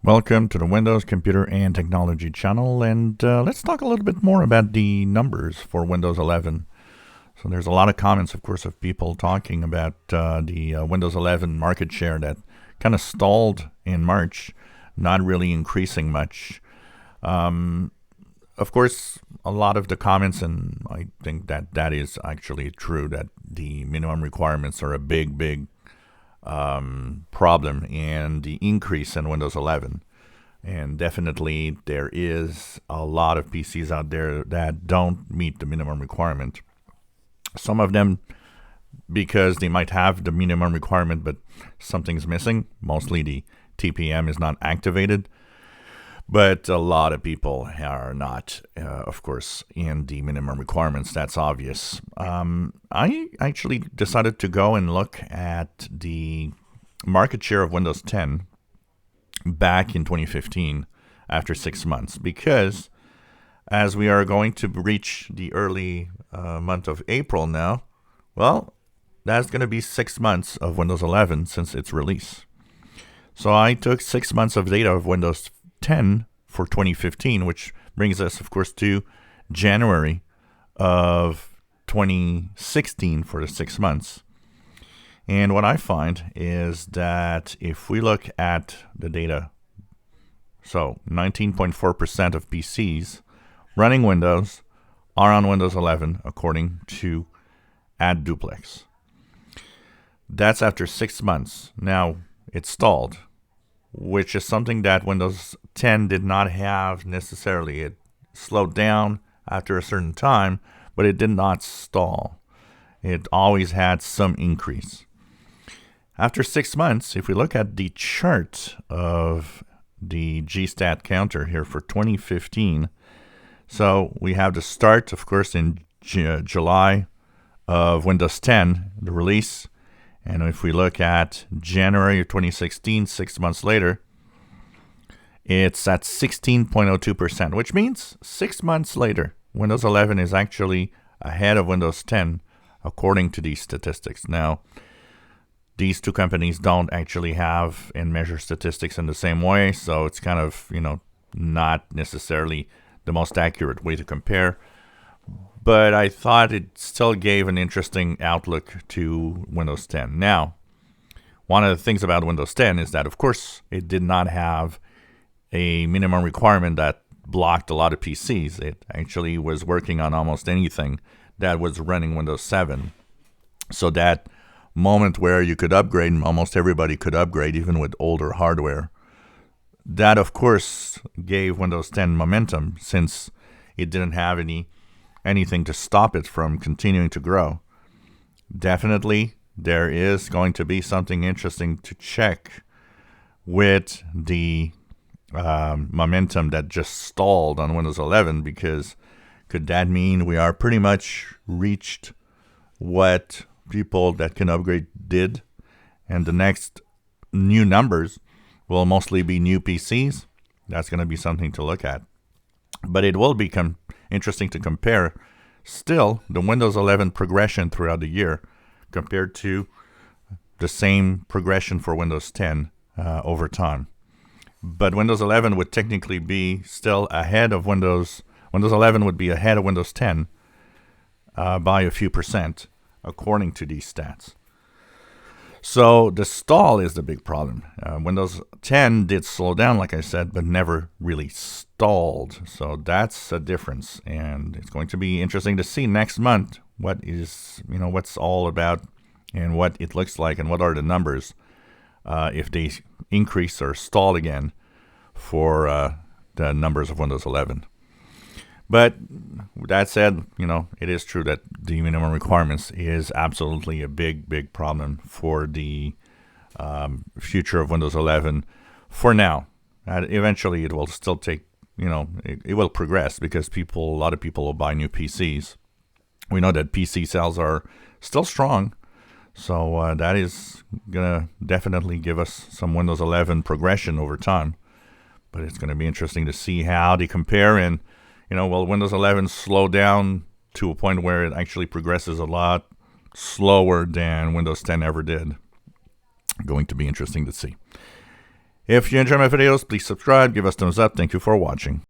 Welcome to the Windows Computer and Technology channel, and let's talk a little bit more about the numbers for Windows 11. So there's a lot of comments, of course, of people talking about the Windows 11 market share that kind of stalled in March, not really increasing much. Of course, a lot of the comments, and I think that that is actually true, that the minimum requirements are a big problem in the increase in Windows 11. And definitely there is a lot of PCs out there that don't meet the minimum requirement. Some of them because they might have the minimum requirement, but something's missing. Mostly the TPM is not activated. But a lot of people are not, of course, in the minimum requirements. That's obvious. I actually decided to go and look at the market share of Windows 10 back in 2015 after 6 months, because as we are going to reach the early month of April now, well, that's going to be 6 months of Windows 11 since its release. So I took 6 months of data of Windows 10 for 2015, which brings us, of course, to January of 2016 for the 6 months. And what I find is that if we look at the data, so 19.4% of PCs running Windows are on Windows 11 according to AdDuplex. That's after 6 months. Now, it stalled, which is something that Windows 10 did not have necessarily. It slowed down after a certain time, but it did not stall. It always had some increase. After 6 months, if we look at the chart of the GStat counter here for 2015, so we have the start, of course, in July of Windows 10, the release. And if we look at January of 2016, 6 months later, it's at 16.02%, which means 6 months later, Windows 11 is actually ahead of Windows 10, according to these statistics. Now, these two companies don't actually have and measure statistics in the same way, so it's kind of, not necessarily the most accurate way to compare. But I thought it still gave an interesting outlook to Windows 10. Now, one of the things about Windows 10 is that, of course, it did not have a minimum requirement that blocked a lot of PCs. It actually was working on almost anything that was running Windows 7. So that moment where you could upgrade, almost everybody could upgrade, even with older hardware. That, of course, gave Windows 10 momentum since it didn't have anything to stop it from continuing to grow. Definitely, there is going to be something interesting to check with the momentum that just stalled on Windows 11, because could that mean we are pretty much reached what people that can upgrade did, and the next new numbers will mostly be new PCs? That's going to be something to look at. But it will become interesting to compare still the Windows 11 progression throughout the year compared to the same progression for Windows 10 over time. But Windows 11 would technically be still ahead of Windows 11 would be ahead of Windows 10 by a few percent, according to these stats. So the stall is the big problem. Windows 10 did slow down, like I said, but never really stalled. So that's a difference. And it's going to be interesting to see next month what's all about and what it looks like and what are the numbers if they increase or stall again for the numbers of Windows 11. But that said, it is true that the minimum requirements is absolutely a big problem for the future of Windows 11 for now. Eventually, it will still take, it will progress because a lot of people will buy new PCs. We know that PC sales are still strong. So that is going to definitely give us some Windows 11 progression over time. But it's going to be interesting to see how they compare, and will Windows 11 slow down to a point where it actually progresses a lot slower than Windows 10 ever did? Going to be interesting to see. If you enjoy my videos, please subscribe, give us thumbs up. Thank you for watching.